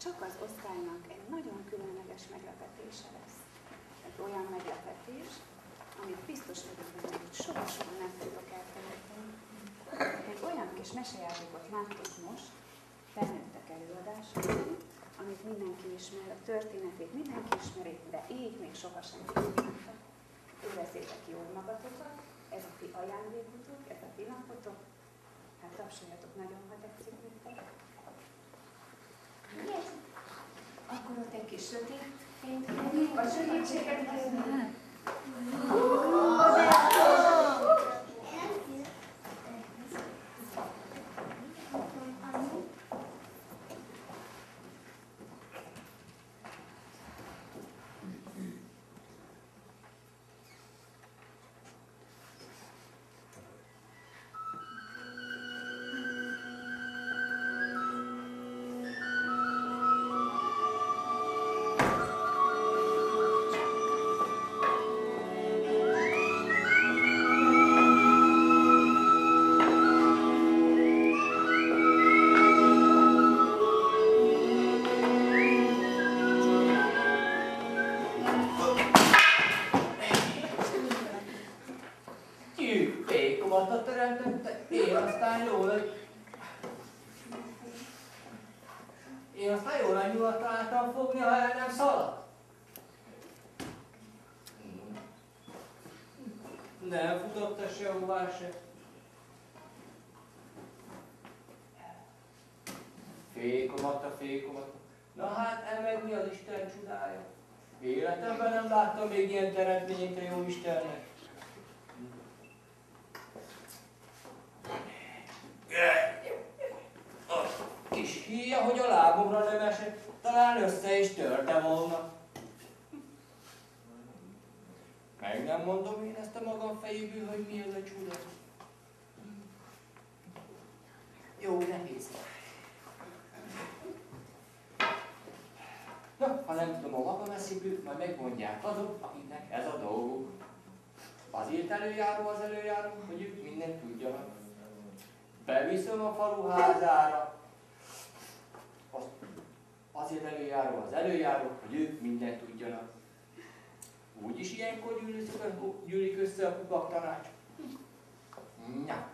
csak az osztálynak egy nagyon különleges meglepetése lesz. Ez olyan meglepetés, amit biztos vagyok benne, hogy soha nem tudok elfelejteni. Egy olyan kis mesejátékot láttuk most, felnőttek előadásában, amit mindenki ismer, a történetét mindenki ismeri, de így még sohasem csinálta. Érezzétek jól magatokat, ez a ti ajándékotok, ez a ti napotok. Hát tapsoljatok nagyon, ha tetszik nektek. Akkor ott egy kis sötét fényt kérünk, vagy sötétséget kérünk. Én aztán jól a nyulat találtam fogni, ha el nem szalad. Nem futott -e sehová se. Fékomatta. Na hát, meg mi az Isten csodája? Életemben nem láttam még ilyen teremtményt a jó Istennek. Kis híja, hogy a lábomra nem esett, talán össze is törte volna. Meg nem mondom én ezt a magam fejéből, hogy mi ez a csuda. Jó, nehéz. Na, ha nem tudom a magam eszéből, majd megmondják azok, akiknek ez a dolguk. Azért előjáró az előjáró, hogy ők mindent tudjanak. Beviszem a faluházára. Azért előjáró az előjáró, hogy ők mindent tudjanak. Úgyis ilyenkor gyűlik össze a pupak tanács. Na,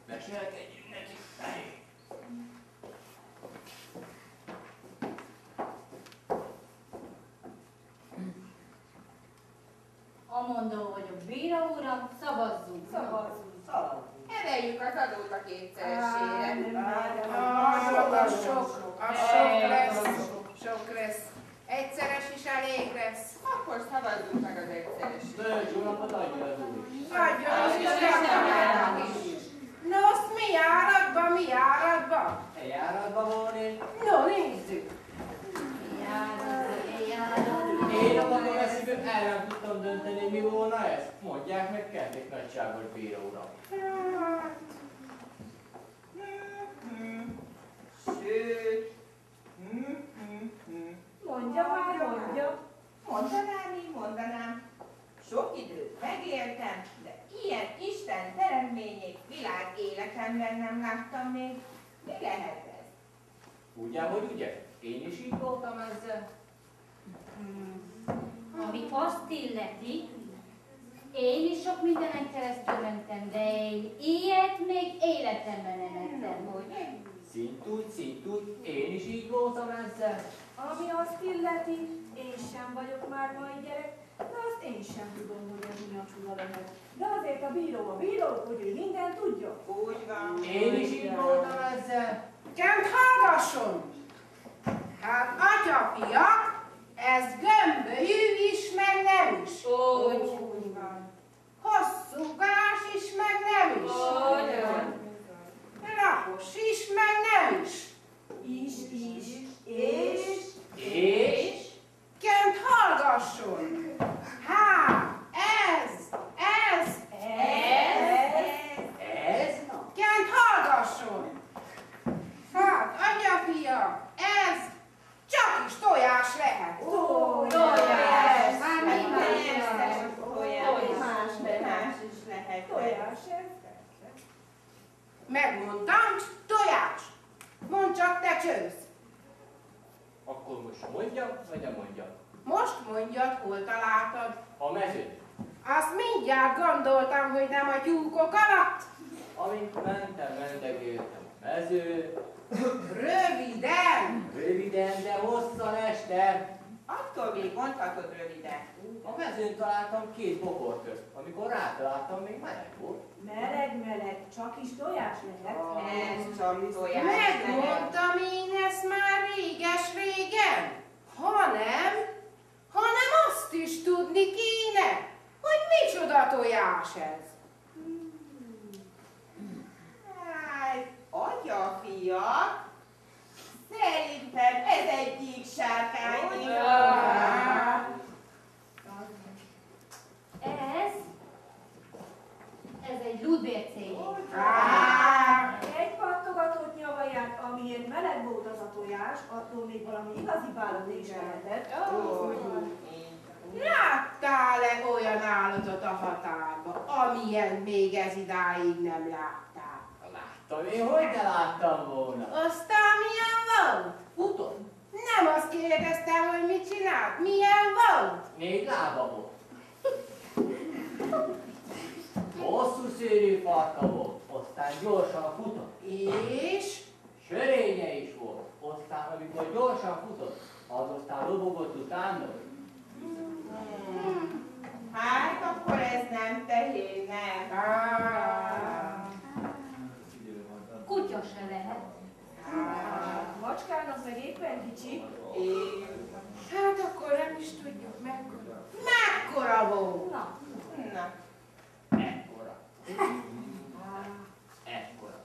meselkedjünk neki. Amondó vagyok, bíró uram, szavazzunk. Emeljük az adót a kétszeresére. Sok lesz. Egyszeres is elég lesz. Akkor szavazzunk meg az egyszeresére. De jó napot adja az úr. No, azt mi járatba? E járatban van én. No, nézzük. Én a magam eszéből el nem tudtam dönteni, mi volna ez. Mondják meg, kedvék nagyságos bíró uram. Sőt. Mondja már, mondja. Mondanám. Sok időt megéltem, de ilyen Isten teremtményét világ életemben nem láttam még. Mi lehet ez? Ugye, hogy ugye? Én is így voltam ezzel. Ami azt illeti, én is sok mindenen keresztül mentem, de én ilyet még életemben nem ettem, hogy... Szintúgy, én is így voltam ezzel. Ami azt illeti, én sem vagyok már mai gyerek, de azt én sem tudom, hogy ez mi a csuda lehet. De azért a bíró, hogy ő mindent tudja. Úgy van. Én is így voltam ezzel. Kent hallgasson! Hát, atyafiak, ez gömbölyű is, meg nem is. Úgy van. Hosszúkás is, meg nem is. Úgy van. Lapos is, meg nem is. És? Kent hallgasson! Hát, ez! Kent hallgasson! Hát, anyafia, ez csak is tojás lehet. Tojás. Más is lehet. Tojás ez? Megmondtam, tojás. Mondd csak, te csősz. A Most mondjam, vagy nem mondjam? Most mondjad, hol találtad. A mezőn. Azt mindjárt gondoltam, hogy nem a tyúkok alatt. Amint mentegéltem a mezőn, Röviden. röviden, de hosszan estem. Attól még mondhatod röviden. A mezőn találtam 2 bokor közt. Amikor rátaláltam, még meleg volt. Meleg, csak is tojás lehet. Ez csak tojás. Megmondtam én ezt már réges-régen. Hanem azt is tudni kéne, hogy micsoda tojás ez. Hát, atyafiak, szerintem ez egyik sárkány. Ez egy ludbércény. Egy pattogatott nyavaját, amiért meleg volt az a tojás, attól még valami igazi bálon is lehetett. Láttál-e olyan állatot a határba, amilyen még ez idáig nem láttál? Láttam én, hogy ne láttam volna. Aztán milyen volt? Futott. Nem azt kérdeztem, hogy mit csinált. Milyen volt? 4 lába volt. Hosszú szőrű farka volt, aztán gyorsan futott. És? Sörénye is volt, aztán amikor gyorsan futott, az aztán lobogott utána. Hát, akkor ez nem tehén, nem. Kutya se lehet. Macskának meg éppen kicsi. Hát akkor nem is tudjuk mekkora. Mekkora volt? Na, Na, Ekkora. Ekkora.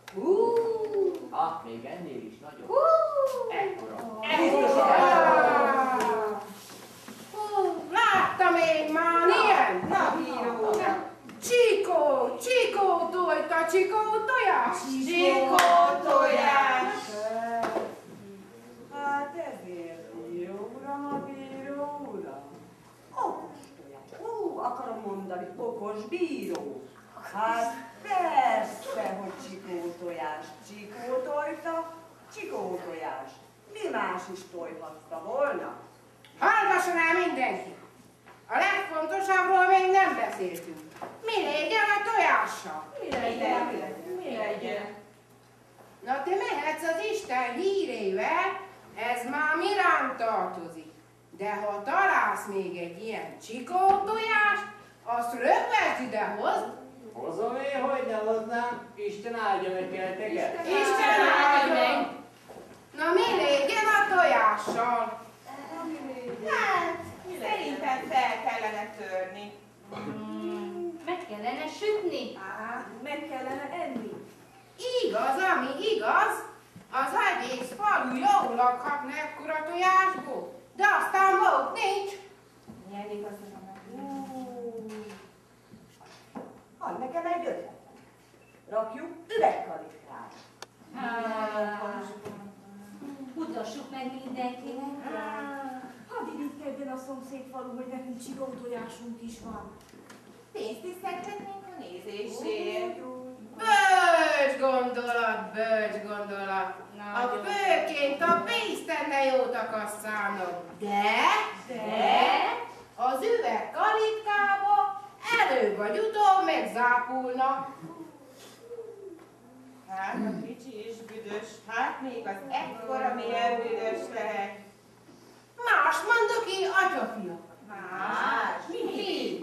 Még ennél is nagyobb. Ekkora. Láttam én már ilyen. na bíró uram. Csikó tojta, csikó tojás. Csikó tojás. Hát ezért bíró uram, a bíró uram. Okos tojás. Akarom mondani, okos bíró. Hát persze, hogy csikó tojás. Csikó tojta, csikó tojás. Mi más is tojhatta volna? Hallgasson el mindenki! A legfontosabbról még nem beszéltünk. Mi legyen a tojással? Mi legyen? Na te mehetsz az Isten hírével, ez már mi rám tartozik. De ha találsz még egy ilyen csikó tojást, azt rögvest idehozd. Hozom én, hogy ne hoznám, Isten áldja meg kelteket. Isten áldja meg! Na mi legyen a tojással? Hát, szerintem fel kellene törni. meg kellene sütni. Meg kellene enni. Igaz, ami igaz, az egész falu jól lakhatna ekkora tojásból, de aztán volt nincs. Nyerjék azt a Hadd nekem egy ötletet. Rakjuk üvegkalitkára. Mutassuk meg mindenkinek. Hadd irigykedjen a szomszéd falu, hogy nekünk csigótojásunk is van. Pénzt is szedhetnénk a nézésért. Bölcs gondolat. A főként a pénzt tenne jót a kasszának, de az üveg kalitkába előbb vagy utóbb megzápulna. Hát a kicsi is büdös, hát még az ekkora milyen büdös lehet. Más mondok én, atyafia. Más? Mi?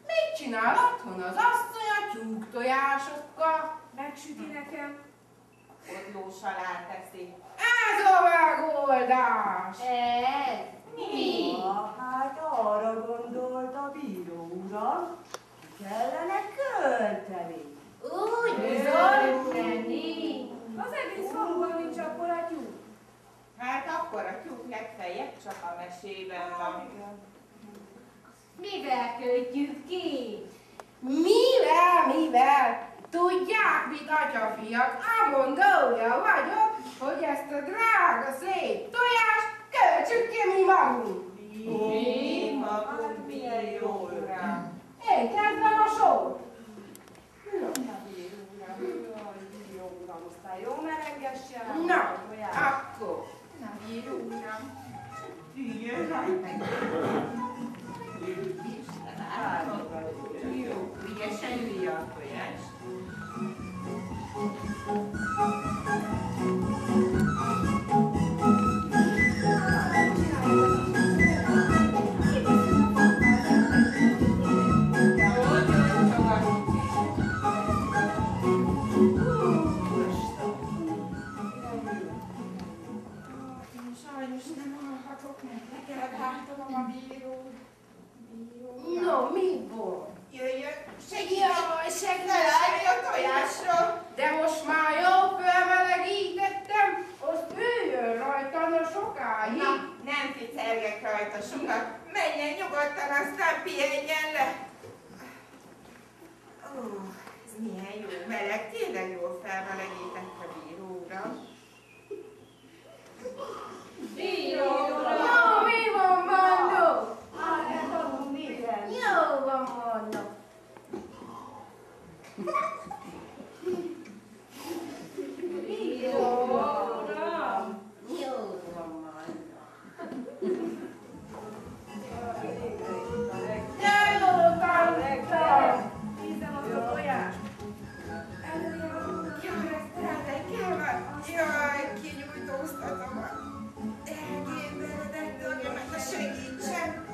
Mit csinál otthon az asszony a tyúk tojásokkal? Megsüti nekem. Odlós alá teszi. Ez a megoldás! Ez? Mi? Hát arra gondolt a bíró uram, ki kellene költeni. Úgy Bizony, tenni. Az egész faluban nincs akkora tyúk. Hát akkor a tyúk legfeljebb csak a mesében van. Mivel költjük ki? Mivel? Tudják mit, atyafiak? Amon dolga vagyok, hogy ezt a drága szép tojást költsük ki mi magunk. Mi magunk bíró uram. Én kezdem a sort. Bíró uram, aztán jó merengesse Na, a tojást. akkor. Na bíró uram. Üljön rajta. Jó, ügyesen ülje a tojás. Sajnos nem alhatok, mert le kellett hánytanom a bírót. No, mi volt? Jöjjön, Jaj, ne állj a tojásra! De most már jó felmelegítettem, azt üljön rajta, na sokáig. Na, nem ficcelgek rajta sokat. Menjen nyugodtan, aztán pihenjen le. Ó, ez milyen jó meleg, tényleg jól felmelegített a bíró uram. Bíró uram! Jó, mi van, mondó? Hát, tanulni, igen. Jó van, mondó. Bíró uram! Jó van, mondó. Jajlottam! Nézzem az a tojást. Jaj, kinyújtóztatom a elgéberedettől, hogy segítsen.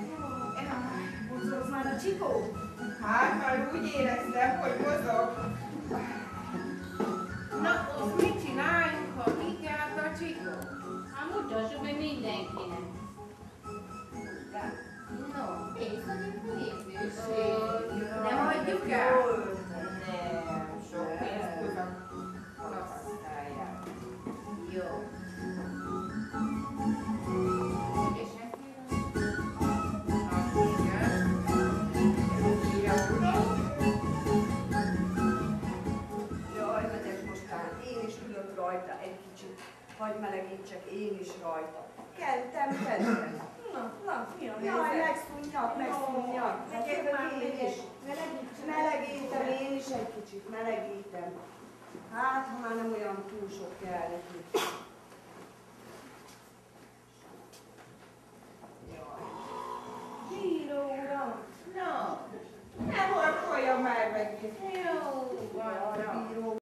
Mozogsz már a csikó? Hát már úgy éreztem, hogy mozog. Na, azt mit csináljunk, ha kikált a csikó? Hát mutassuk meg mindenkinek. No, nem hagyjuk el? Nem, sok pénzt tudok. Használják. Jó. Jaj, megyek mostán, én is ülök rajta egy kicsit. Hagy melegítsek én is rajta. Kentem. Na, mi a Jaj, helyzet? megszunjak. Megyek már Én is. Melegítem én is egy kicsit, melegítem. Hát, ha már nem olyan túl sok kell neki.